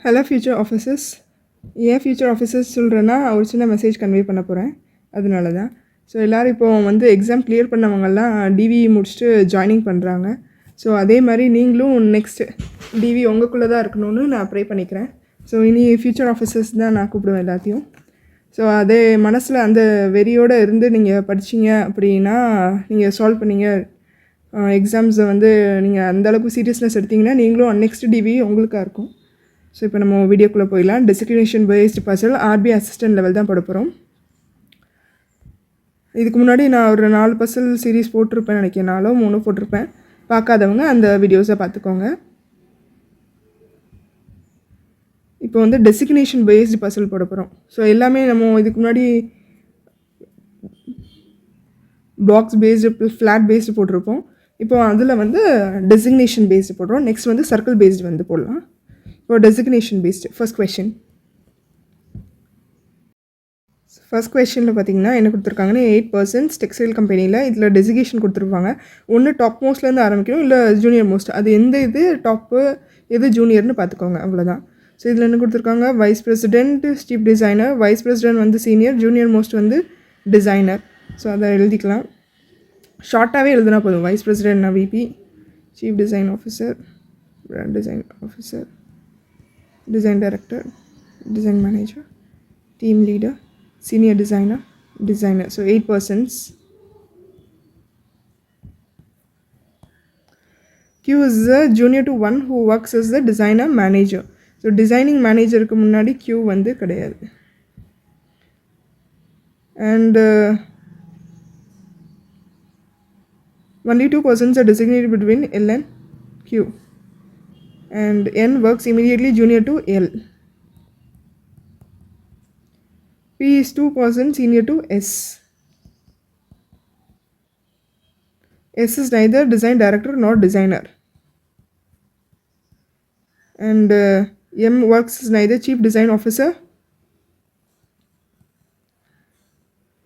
Hello future officers. ஏன் future officers சொல்கிறேன்னா ஒரு சின்ன மெசேஜ் கன்வே பண்ண போகிறேன், அதனால தான். ஸோ எல்லோரும் இப்போது எக்ஸாம் கிளியர் பண்ணவங்கெல்லாம் டிவி முடிச்சுட்டு ஜாயினிங் பண்ணுறாங்க. ஸோ அதே மாதிரி நீங்களும் நெக்ஸ்ட்டு டிவி உங்களுக்குள்ளே தான் இருக்கணும்னு நான் ப்ரே பண்ணிக்கிறேன். ஸோ இனி ஃபியூச்சர் ஆஃபீஸர்ஸ் தான் நான் கூப்பிடுவேன் எல்லாத்தையும். ஸோ அதே மனசில் அந்த வெறியோடு இருந்து நீங்கள் படிச்சிங்க அப்படின்னா நீங்கள் சால்வ் பண்ணிங்க எக்ஸாம்ஸை நீங்கள் அந்தளவுக்கு சீரியஸ்னஸ் எடுத்திங்கன்னா நீங்களும் நெக்ஸ்ட் டிவி உங்களுக்காக இருக்கும். ஸோ இப்போ நம்ம வீடியோக்குள்ளே போயிடலாம். Designation based puzzle R B assistant level தான் போட போகிறோம். இதுக்கு முன்னாடி நான் ஒரு 4 பசில் சீரீஸ் போட்டிருப்பேன் நினைக்கிறேன், 3 போட்டிருப்பேன். பார்க்காதவங்க அந்த வீடியோஸை பார்த்துக்கோங்க. இப்போ டெசிக்னேஷன் பேஸ்டு பசில் போட போகிறோம். ஸோ எல்லாமே நம்ம இதுக்கு முன்னாடி பாக்ஸ் பேஸ்டு ஃப்ளாட் பேஸ்டு போட்டிருப்போம். இப்போ அதில் டெசிக்னேஷன் பேஸ்டு போடுறோம். நெக்ஸ்ட் சர்க்கிள் பேஸ்டு போடலாம். இப்போ டெசிக்னேஷன் பேஸ்டு ஃபர்ஸ்ட் கொஷனில் பார்த்தீங்கன்னா என்ன கொடுத்துருக்காங்கன்னா 8% டெக்ஸ்டைல் கம்பெனியில் இதில் டெசிக்னேஷன் கொடுத்துருப்பாங்க. ஒன்று டாப் மோஸ்ட்லேருந்து ஆரம்பிக்கணும், இல்லை ஜூனியர் மோஸ்ட். அது எந்த இது டாப்பு எது ஜூனியர்னு பார்த்துக்கோங்க, அவ்வளோதான். ஸோ இதில் என்ன கொடுத்துருக்காங்க, vice president, chief designer. Vice president senior, junior most designer. So அதை எழுதிக்கலாம், ஷார்ட்டாகவே எழுதுனா போதும். வைஸ் பிரசிடென்ட்னா VP, chief design officer, design officer, design director, design manager, team leader, senior designer, designer. So 8%. Q is the junior to one who works as the designer manager. So designing manager க்கு முன்னாடி Q கிடையாது. And only 2% are designated between L and Q. And N works immediately junior to L. P is 2% senior to S. S is neither design director nor designer. And M works as neither chief design officer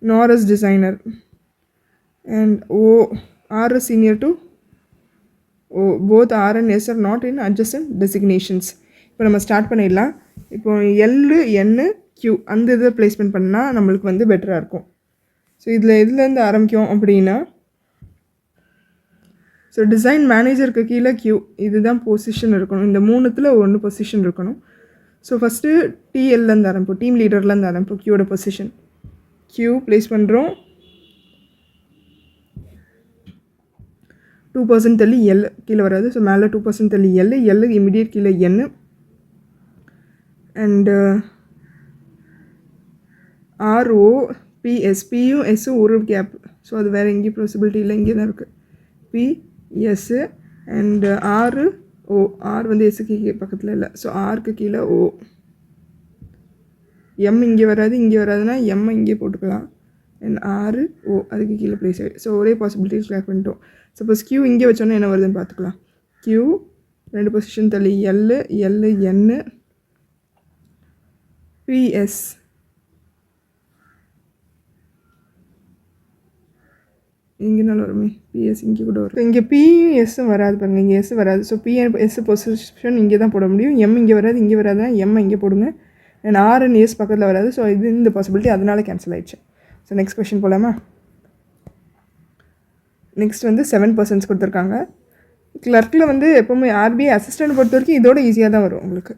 nor as designer. And R is senior to both R and S are not in adjacent designations. இப்போ நம்ம start பண்ணிடலாம். இப்போ L, N, Q அந்த இதை placement பண்ணால் நம்மளுக்கு பெட்டராக இருக்கும். ஸோ இதுலேருந்து ஆரம்பிக்கும் அப்படின்னா, ஸோ டிசைன் மேனேஜருக்கு கீழே Q இதுதான் பொசிஷன் இருக்கணும். இந்த 3த்தில் 1 பொசிஷன் இருக்கணும். ஸோ ஃபஸ்ட்டு TLலேருந்து ஆரம்பிப்போம், டீம் லீடர்லேருந்து ஆரம்பிப்போம். Qயோட பொசிஷன் Q பிளேஸ் பண்ணுறோம். 2% தள்ளி L கீழே வராது. ஸோ மேலே 2% தள்ளி L இமிடியேட் கீழே N. அண்டு ROPS, பியும் எஸ்ஸும் ஒரு கேப். ஸோ அது வேறு எங்கேயும் பாசிபிலிட்டி இல்லை, இங்கே தான் இருக்குது. PS அண்டு R எஸ்ஸுக்கு பக்கத்தில் இல்லை. ஸோ ஆருக்கு கீழே O. M இங்கே வராது, இங்கே வராதுன்னா M இங்கே போட்டுக்கலாம். அண்ட் RO அதுக்கு கீழே ப்ளேஸ் ஆகிடும். ஸோ ஒரே பாசிபிலிட்டிஸ் கிளியர் பண்ணிட்டோம். சப்போஸ் Q இங்கே வச்சோன்னா என்ன வருதுன்னு பார்த்துக்கலாம். Q 2 பொசிஷன் தள்ளி L, N, PS எங்கேனாலும் வருமே, PS இங்கே கூட வரும். இங்கே பியும் எஸ்ஸும் வராது பாருங்கள், இங்கே எஸ் வராது. So P and S position இங்கே தான் போட முடியும். M இங்கே வராது, இங்கே வராதுன்னா M இங்கே போடுங்க. அண்ட் R அண்ட் S பக்கத்தில் வராது. ஸோ இது இந்த பாசிபிலிட்டி அதனால கேன்சல் ஆகிடுச்சு. ஸோ நெக்ஸ்ட் கொஷின் போகலாமா? நெக்ஸ்ட் 7% கொடுத்துருக்காங்க. கிளர்க்கில் எப்போவுமே RBI அசிஸ்டன்ட் பொறுத்த வரைக்கும் இதோட ஈஸியாக தான் வரும் உங்களுக்கு.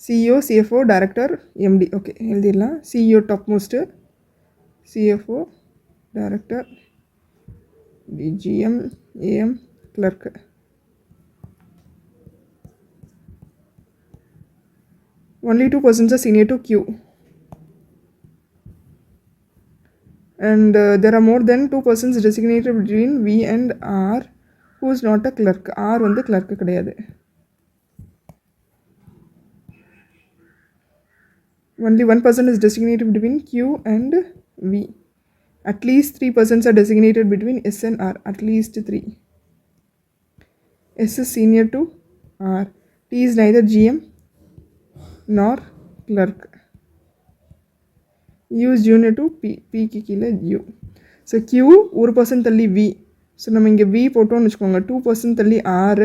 CEO, CFO, director, MD. Okay எழுதிடலாம். CEO top most, CFO, director, GM, AM, clerk. Only 2% are senior to Q. And there are more than 2% designated between V and R who is not a clerk. R clerk கிடையாது. Only 1% is designated between Q and V. At least 3% are designated between S and R. At least 3. S is senior to R. T is neither GM nor clerk. U is junior to P. P க்கு கீழே U. So Q 1% தள்ளி V. So நம்ம இங்கே V போட்டோம்னு வச்சுக்கோங்க. 2% தள்ளி R,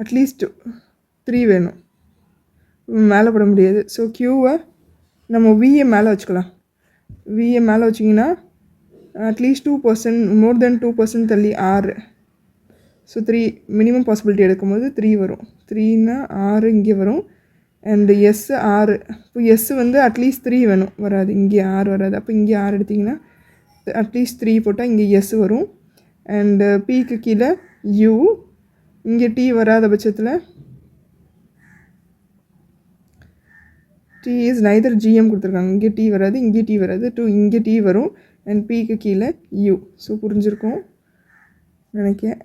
at least 3 வேணும், மேலே போட முடியாது. ஸோ க்யூவை நம்ம விஏ மேலே வச்சுக்கலாம். விஏ மேலே வச்சிங்கன்னா அட்லீஸ்ட் 2%, மோர் தென் 2% தள்ளி 6. ஸோ 3 மினிமம் பாசிபிலிட்டி எடுக்கும்போது 3 வரும். 3னா 6 இங்கே வரும். And S 6. இப்போ எஸ் வந்து அட்லீஸ்ட் 3 வேணும், வராது. இங்கே 6 வராது. அப்போ இங்கே 6 எடுத்திங்கன்னா அட்லீஸ்ட் 3 போட்டால் இங்கே எஸ் வரும். அண்டு பிக்கு கீழே யூ, இங்கே டி வராத பட்சத்தில் டி இஸ் நைதர் ஜிஎம் கொடுத்துருக்காங்க. இங்கே டி வராது, இங்கே டி வராது. இங்கே டி வரும். அண்ட் பிக்கு கீழே யூ. ஸோ புரிஞ்சிருக்கும் நினைக்கிறேன்.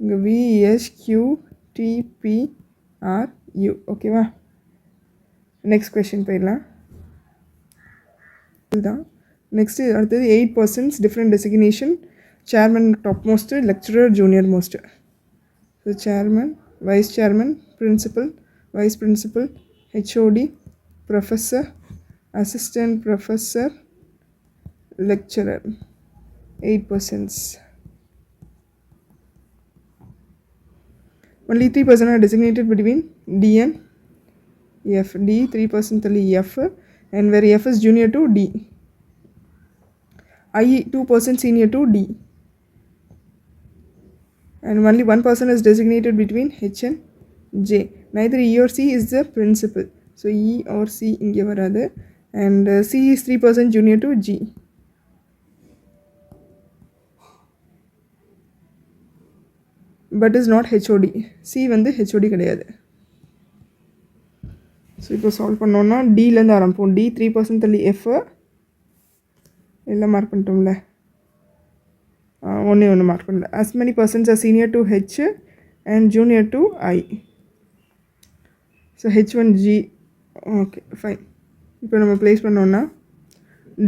இங்கே VSQTPRU. ஓகேவா? நெக்ஸ்ட் கொஷின் போயிடலாம். இதுதான் நெக்ஸ்ட்டு. அடுத்தது 8 persons different designation. Chairman top most, lecturer junior most. So chairman, vice chairman, principal, vice principal, HOD, professor, assistant professor, lecturer. 8 persons. Only 3% are designated between D and F. D 3% only F, and where F is junior to D. I 2% senior to D. And only 1% is designated between H and J. Neither E or C is the principal. So E or C inge varadu. And C is 3% junior to G. But is not HOD. C வந்து HOD கிடையாது. So இப்போ solve பண்ணோன்னா டிலேருந்து ஆரம்பிப்போம். D 3% தள்ளி F எல்லாம் mark பண்ணிட்டோம்ல. ஒன்று mark பண்ணல. as many persons are senior to H and junior to I. So H1G. Okay fine. இப்போ நம்ம ப்ளேஸ் பண்ணோன்னா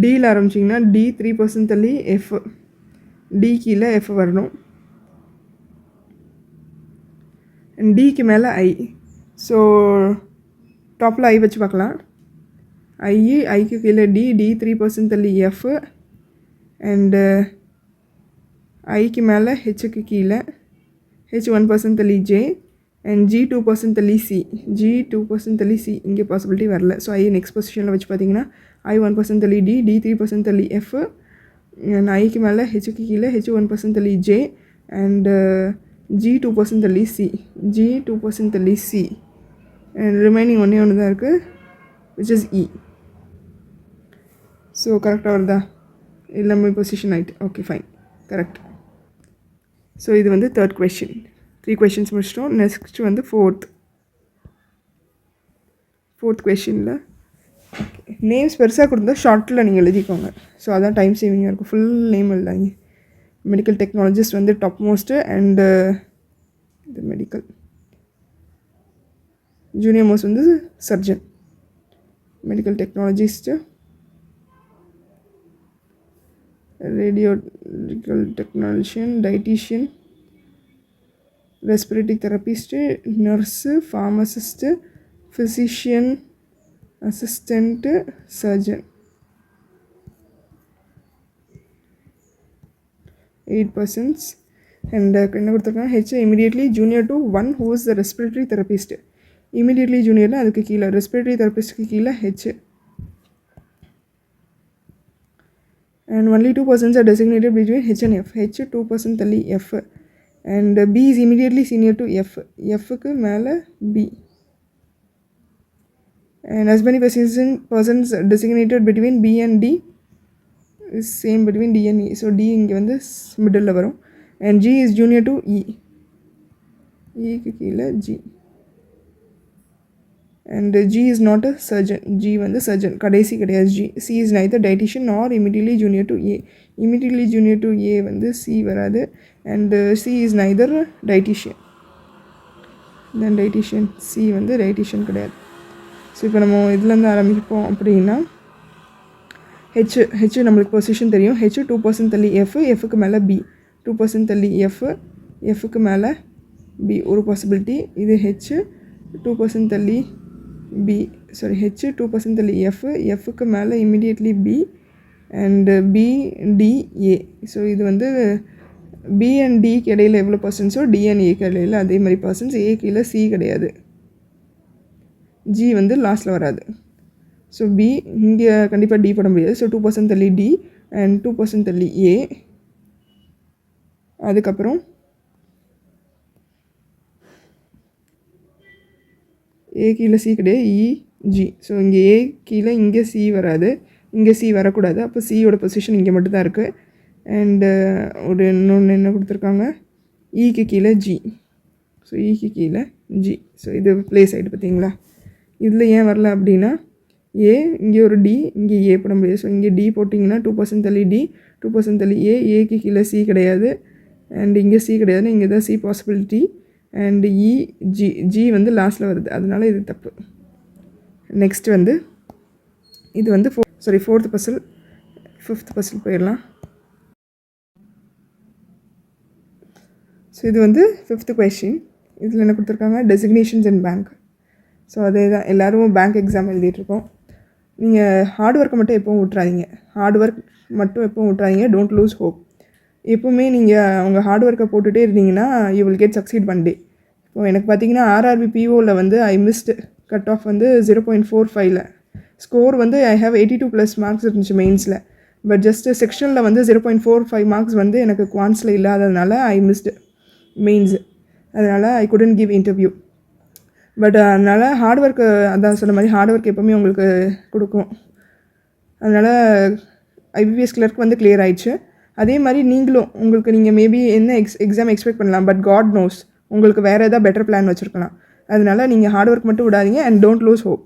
டியில் ஆரம்பிச்சிங்கன்னா டி 3% தள்ளி எஃப், டி கீழே எஃப் வரணும். டிக்கு மேலே ஐ. ஸோ டாப்பில் ஐ வச்சு பார்க்கலாம். ஐக்கு கீழே டி 3% தள்ளி எஃப், அண்டு ஐக்கு மேலே ஹெச்சுக்கு கீழே H 1% தள்ளி ஜே, அண்ட் G 2% தள்ளி சி. G 2% தள்ளி சி இங்கே பாசிபிலிட்டி வரல. ஸோ ஐ நெக்ஸ்ட் பொசிஷனில் வச்சு பார்த்தீங்கன்னா ஐ 1% தள்ளி டி 3% தள்ளி எஃப், அண்ட் ஐக்கு மேலே ஹெச்சுக்கு கீழே H 1% தள்ளி ஜே, அண்டு G 2% தள்ளி சி. G 2% தள்ளி சி. அண்ட் ரிமைனிங் ஒன்றே ஒன்று தான் இருக்குது, விச் இஸ் இ. ஸோ கரெக்டாக வருதா? எல்லாமே பொசிஷன் ஆகிட்டு. Okay fine, correct. ஸோ இது வந்து தேர்ட் கொஷின். 3 கொஷின்ஸ் முடிச்சிட்டோம். நெக்ஸ்ட் வந்து ஃபோர்த் கொஷினில் நேம்ஸ் பெருசாக கொடுத்தா ஷார்ட்டில் நீங்கள் எழுதிக்கோங்க. ஸோ அதான் டைம் சேவிங்காக இருக்கும். ஃபுல் நேம் எழுதாங்க. மெடிக்கல் டெக்னாலஜிஸ்ட் வந்து டாப் மோஸ்ட்டு, அண்டு இது மெடிக்கல் ஜூனியர் மோஸ்ட் வந்து surgeon. Medical technologist, radiological technician, dietitian, respiratory therapist, nurse, pharmacist, physician, assistant, surgeon. 8%. And என்ன கொடுத்துருக்காங்க? H immediately junior to 1 who is the respiratory therapist. Immediately ஜூனியர்னால் அதுக்கு கீழே, respiratory தெரபிஸ்ட்டுக்கு கீழே H. And only 2% are designated between H and F. H 2% தள்ளி F, and B is immediately senior to F. Fக்கு மேலே B. And as many persons designated between B and D is same between D and E. So D இங்கே வந்து middle வரும். And G is junior to E. Eக்கு கீழே G. And G is not a surgeon. G வந்து surgeon கடைசி கிடையாது. G. C is neither dietitian nor immediately junior to A. Immediately junior to A வந்து C வராது. And C is neither dietitian. Then dietitian C வந்து dietitian கிடையாது. So இப்போ நம்ம இதுலேருந்து ஆரம்பிப்போம். அப்படின்னா ஹெச் நம்மளுக்கு பொசிஷன் தெரியும். ஹெச் 2% தள்ளி எஃப், எஃப்க்கு மேலே பி. 2% தள்ளி எஃப், எஃப்க்கு மேலே பி ஒரு பாசிபிலிட்டி. இது ஹெச் 2% தள்ளி பி, சாரி ஹெச் 2% தள்ளி எஃப், எஃப்க்கு மேலே immediately B, and B D A. So இது வந்து பி அண்ட் டிக்கு இடையில் எவ்வளோ பர்சன்ஸோ டி அண்ட் ஏக்கு இடையில் அதே மாதிரி பர்சன்ஸ். ஏ கீழே சி கிடையாது, ஜி வந்து லாஸ்ட்டில் வராது. ஸோ பி இங்கே கண்டிப்பாக டி போட முடியாது. ஸோ 2% தள்ளி டி அண்ட் 2% தள்ளி ஏ. அதுக்கப்புறம் ஏ கீழே சி கிடையாது, இ ஜி. ஸோ இங்கே ஏ கீழே இங்கே சி வராது, இங்கே சி வரக்கூடாது. அப்போ சியோட பொசிஷன் இங்கே மட்டும்தான் இருக்குது. அண்டு ஒரு இன்னொன்று என்ன கொடுத்துருக்காங்க, இக்கு கீழே ஜி. ஸோ இக்கு கீழே ஜி. ஸோ இது ப்ளேஸ் ஆகிட்டு பார்த்தீங்களா. இதில் ஏன் வரல அப்படின்னா ஏ இங்கே ஒரு டி, இங்கே ஏ போட முடியாது. ஸோ இங்கே டி போட்டிங்கன்னா 2% தள்ளி டி, 2% தள்ளி ஏ. ஏக்கு கீழே சி கிடையாது அண்ட் இங்கே சி கிடையாதுன்னு இங்கே தான் C possibility. And E G, G வந்து லாஸ்ட்டில் வருது, அதனால இது தப்பு. நெக்ஸ்ட் வந்து இது வந்து ஃபோர்த் பசில். ஃபிஃப்த் பசில் போயிடலாம். ஸோ இது வந்து ஃபிஃப்த் கொஷின். இதில் என்ன கொடுத்துருக்காங்க, டெசிக்னேஷன்ஸ் இன் பேங்க். ஸோ அதே தான் எல்லோரும் பேங்க் எக்ஸாம் எழுதிட்டுருக்கோம். நீங்கள் ஹார்ட் ஒர்க்கை மட்டும் எப்போவும் விட்றாதீங்க. ஹார்ட் ஒர்க் மட்டும் எப்போவும் விட்றாதீங்க. Don't lose hope. எப்போவுமே நீங்கள் உங்கள் ஹார்ட் ஒர்க்கை போட்டுகிட்டே இருந்தீங்கன்னா you will get succeed one day. இப்போ எனக்கு பார்த்தீங்கன்னா ஆர்ஆர்பி பிஓவில் வந்து ஐ மிஸ்டு கட் ஆஃப் வந்து 0.45. ஸ்கோர் வந்து ஐ ஹேவ் 82+ மார்க்ஸ் இருந்துச்சு மெயின்ஸில். பட் ஜஸ்ட்டு செக்ஷனில் வந்து 0.45 மார்க்ஸ் வந்து எனக்கு குவான்ஸில் இல்லாததுனால ஐ மிஸ்டு மெயின்ஸு. அதனால் ஐ குடன்ட் கிவ் இன்டர்வியூ. பட் அதனால் ஹார்ட் ஒர்க்கு, அதான் சொன்ன மாதிரி ஹார்ட் ஒர்க் எப்போவுமே உங்களுக்கு கொடுக்கும். அதனால் ஐபிபிஎஸ் கிளர்க் வந்து கிளியர் ஆயிடுச்சு. அதே மாதிரி நீங்களும் நீங்கள் மேபி என்ன எக்ஸாம் எக்ஸ்பெக்ட் பண்ணலாம், பட் காட் நோஸ் உங்களுக்கு வேறு ஏதாவது பெட்டர் பிளான் வச்சுருக்கலாம். அதனால் நீங்கள் ஹார்ட் ஒர்க் மட்டும் விடாதீங்க and don't lose hope.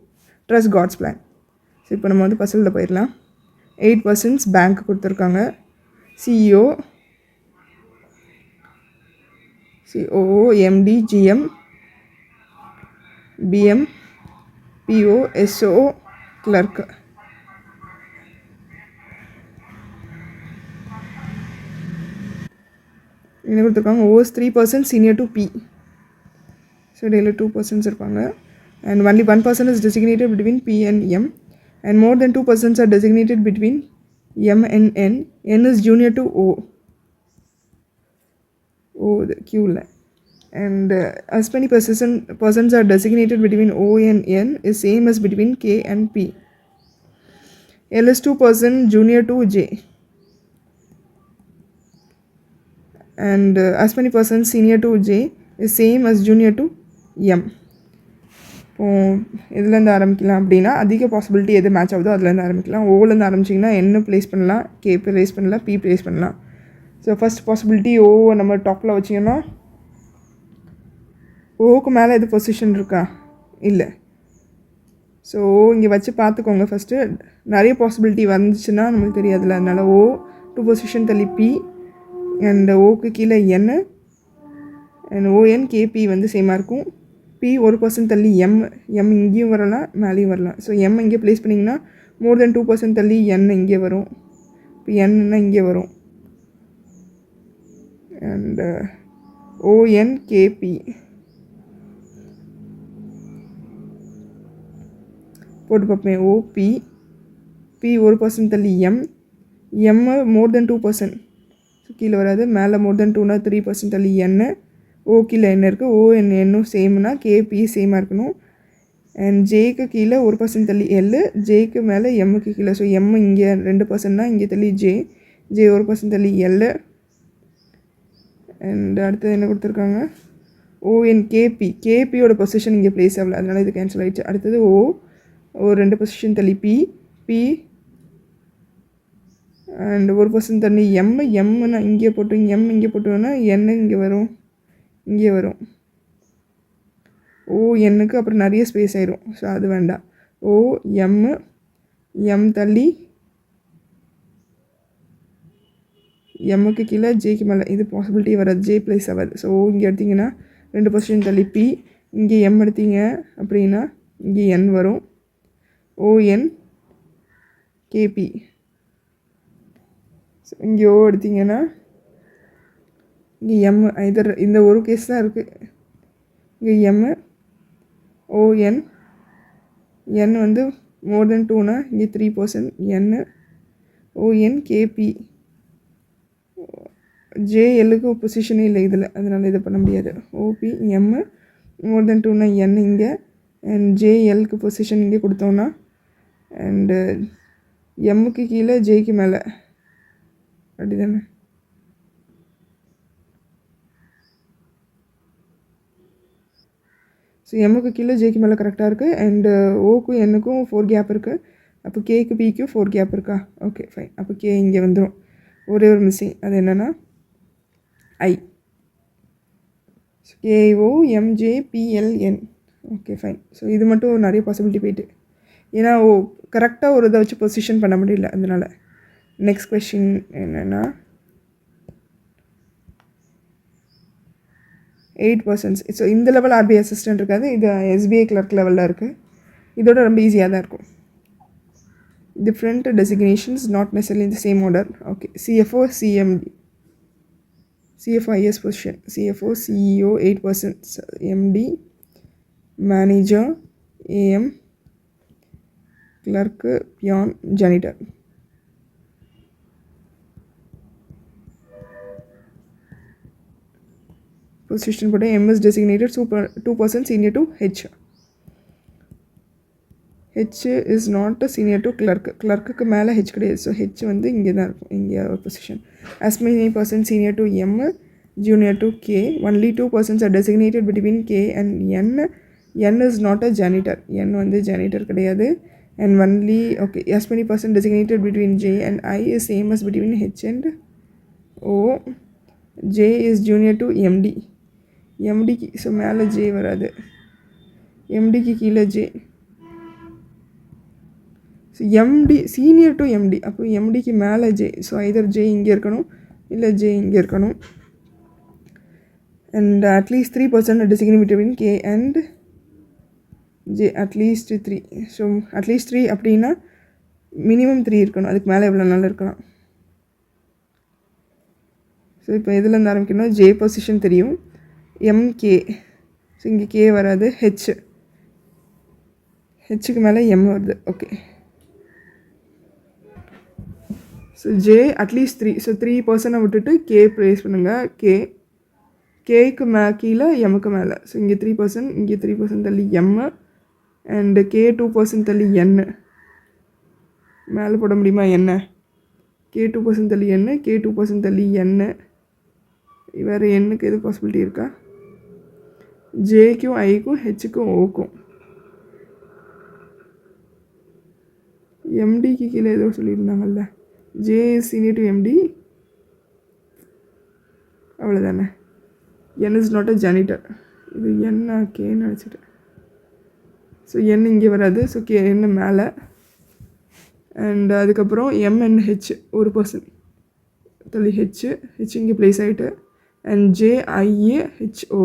Trust God's plan. So இப்போ நம்ம வந்து பசிலில் போயிடலாம். 8% பேங்க் கொடுத்துருக்காங்க. CEO, COO, MD, GM, PM, PO, SO, clerk. என்ன கொடுத்துருக்காங்க, O's 3% senior to P. So இடையில் 2% இருப்பாங்க. And only 1% is designated between P and M. And more than 2% are designated between M and N. N is junior to O. O இது கியூவில். And as many persons are designated between O and N is same as between K and P. L is 2% junior to J. And as many persons senior to J is same as junior to M. இப்போ இதுலேருந்து ஆரம்பிக்கலாம் அப்படின்னா அதிக possibility எது match ஆகுதோ அதுலேருந்து ஆரம்பிக்கலாம். ஓலேருந்து ஆரம்பிச்சிங்கன்னா என்ன ப்ளேஸ் பண்ணலாம், கே ப்ளேஸ் பண்ணலாம், பி ப்ளேஸ் பண்ணலாம். ஸோ ஃபஸ்ட் பாசிபிலிட்டி ஓ நம்ம டாப்பில் வச்சிங்கன்னா ஓக்கு மேலே எது பொசிஷன் இருக்கா, இல்லை. ஸோ இங்கே வச்சு பார்த்துக்கோங்க. ஃபஸ்ட்டு நிறைய பாசிபிலிட்டி வந்துச்சுன்னா நமக்கு தெரியாதுல்ல. அதனால் ஓ 2 பொசிஷன் தள்ளி பி அண்ட் ஓக்கு கீழே என் அண்ட் ஓஎன் கேபி வந்து சேமாக இருக்கும். பி 1% தள்ளி எம். எம் இங்கேயும் வரலாம், மேலேயும் வரலாம். ஸோ எம் இங்கே ப்ளேஸ் பண்ணிங்கன்னா மோர் தென் 2% தள்ளி என் இங்கே வரும். இப்போ என்னா இங்கே வரும். அண்ட் ஓஎன் கேபி போட்டு பார்ப்பேன். ஓபி, பி 1% தள்ளி எம். எம் மோர் தென் 2%, ஸோ கீழே வராது. மேலே மோர் தென் 2னா 3% தள்ளி என். ஓ கீழே என்ன இருக்குது, ஓ என்னும் சேம்னா கேபி சேமாக இருக்கணும். அண்ட் ஜேக்கு கீழே 1% தள்ளி எல். ஜேக்கு மேலே எம்முக்கு கீழே. ஸோ எம் இங்கே 2%னா இங்கே தள்ளி ஜே. ஜே 1% தள்ளி எல். அண்ட் அடுத்தது என்ன கொடுத்துருக்காங்க, ஓஎன் கேபி. கேபியோட பொசிஷன் இங்கே ப்ளேஸ் ஆகல, அதனால் இது கேன்சல் ஆகிடுச்சு. அடுத்தது ஒரு 2 பொசிஷன் தள்ளி பி. பி அண்ட் 1% தள்ளி எம். எம்னா இங்கே போட்டு எம் இங்கே போட்டோன்னா என் இங்கே வரும், இங்கே வரும். ஓ எண்ணுக்கு அப்புறம் நிறைய ஸ்பேஸ் ஆயிரும். ஸோ அது வேண்டாம். ஓ எம், எம் தள்ளி எம்முக்கு கீழே ஜேக்கு மேலே இது பாசிபிலிட்டி வராது, ஜே ப்ளேஸ் ஆகாது. ஸோ இங்கே எடுத்திங்கன்னா 2 பொசிஷன் தள்ளி பி. இங்கே எம் எடுத்தீங்க அப்படின்னா இங்கே என் வரும். ON KP. ஸோ இங்கே ஓ எடுத்திங்கன்னா இங்கே எம். இதர் இந்த ஒரு கேஸ் தான் இருக்குது. இங்கே எம். ஓஎன் என் வந்து மோர் தென் 2னா இங்கே 3% என். ஓஎன் கேபி ஜேஎல்லுக்கு பொசிஷனே இல்லை இதில், அதனால் இதை பண்ண முடியாது. ஓபி எம் மோர் தென் 2னா என் இங்கே, அண்ட் ஜேஎல்க்கு பொசிஷன் இங்கே கொடுத்தோன்னா, அண்டு எம்முக்கு கீழே ஜேக்கு மேலே, அப்படி தானே? ஸோ எம்முக்கு கீழே ஜேக்கு மேலே கரெக்டாக இருக்குது. அண்டு ஓக்கும் என்னுக்கும் 4 கேப் இருக்குது. அப்போ கேக்கு பிக்கும் 4 கேப் இருக்கா? Okay fine. அப்போ கே இங்கே வந்துடும். ஒரே ஒரு மிஸ்ஸிங், அது என்னென்னா I. K O M J B P L N. Okay fine. So இது மட்டும் நிறைய பாசிபிலிட்டி போயிட்டு, ஏன்னா கரெக்டாக ஒரு இதை வச்சு பொசிஷன் பண்ண முடியல, அதனால். நெக்ஸ்ட் கொஷின் என்னென்னா 8%. ஸோ இந்த லெவல் ஆர்பிஐ அசிஸ்டன்ட் இருக்காது, இது எஸ்பிஐ கிளர்க் லெவலில் இருக்குது. இதோட ரொம்ப ஈஸியாக தான் இருக்கும். Different designations, not necessarily in the same order. Okay, CFO, CMD. CFO highest position. CFO, CEO 8%. MD, manager, AM, clerk, peon, janitor. Position for M is designated super 2% senior to H. H is not a senior to clerk. Clerk மேலே H கிடையாது. So H வந்து இங்கே தான் இருக்கும், இங்கே ஒரு position. As many persons senior to M, junior to K. Only 2 persons are designated between K and N. N is not a janitor. N வந்து janitor கிடையாது. And only, okay, as many persons designated between J and I is same as between H and O. J is junior to MD. MD so மேலே J வராது, MDக்கு கீழே J. So MD senior to MD, அப்போ எம்டிக்கு மேலே J. So Hyder J இங்கே இருக்கணும், இல்லை ஜே இங்கே இருக்கணும். அண்ட் அட்லீஸ்ட் 3% designate between K and J. அட்லீஸ்ட் 3. ஸோ அட்லீஸ்ட் 3 அப்படின்னா மினிமம் 3 இருக்கணும், அதுக்கு மேலே எவ்வளோ நாள் இருக்கலாம். ஸோ இப்போ எதுலேருந்து ஆரம்பிக்கணும்? ஜே பொசிஷன் தெரியும், எம்கே. ஸோ இங்கே கே வராது, ஹெச்சுக்கு மேலே எம் வருது. ஓகே, ஸோ ஜே அட்லீஸ்ட் 3. ஸோ 3% விட்டுட்டு கே ப்ளேஸ் பண்ணுங்கள். கேக்கு கீழே எம்முக்கு மேலே. ஸோ இங்கே 3%, இங்கே 3% தள்ளி எம், அண்டு கே 2% தள்ளி என். மேலே போட முடியுமா என்ன? கே 2% தள்ளி என், கே 2% தள்ளி என். வேறு எண்ணுக்கு எது பாசிபிலிட்டி இருக்கா? ஜேக்கும் ஐக்கும் ஹெச்சுக்கும் ஓக்கும். எம்டிக்கு கீழே ஏதோ சொல்லியிருந்தாங்கல்ல, J is senior to MD, அவ்வளோதானே. N is not a janitor. இது என்ன கேன்னு நினச்சிட்டேன். ஸோ என் இங்கே வராது. ஸோ கே என்ன மேலே, அண்ட் அதுக்கப்புறம் எம்என்ஹெச் 1% தள்ளி ஹெச் இங்கே ப்ளேஸ் ஆகிட்டு, அண்ட் ஜேஐஏஹெச்ஓ.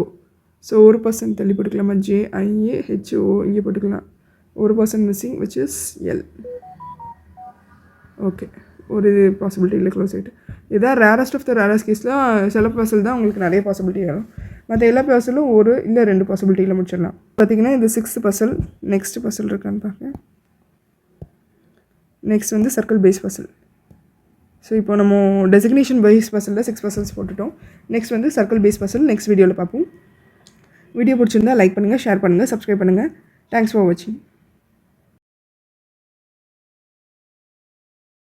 ஸோ 1% தள்ளி போட்டுக்கலாமா? ஜேஐஏஹெச்ஓ இங்கே போட்டுக்கலாம். 1% missing which is L. Okay, ஒரு பாசிபிலிட்டி இல்லை, க்ளோஸ் ஆகிட்டு. இதான் ரேரஸ்ட் ஆஃப் த ரேரஸ்ட் கேஸில் சில பர்சல் தான் உங்களுக்கு நிறைய பாசிபிலிட்டி வரும். மற்ற எல்லா பர்சலும் ஒரு இல்லை 2 பாசிபிலிட்டியில் முடிச்சிடலாம். பார்த்திங்கன்னா இது 6th பர்சல். நெக்ஸ்ட் பர்சல் இருக்கான்னு பார்க்க. நெக்ஸ்ட் வந்து சர்க்கிள் பேஸ் பர்சல். ஸோ இப்போ நம்ம டெசிக்னேஷன் பேஸ் பர்சலில் 6 பர்சல்ஸ் போட்டுட்டோம். நெக்ஸ்ட் வந்து சர்க்கிள் பேஸ் பர்சல் நெக்ஸ்ட் வீடியோவில் பார்ப்போம். வீடியோ பிடிச்சிருந்தா லைக் பண்ணுங்கள், ஷேர் பண்ணுங்கள், சப்ஸ்கிரைப் பண்ணுங்கள். தேங்க்ஸ் ஃபார் வாட்சிங்.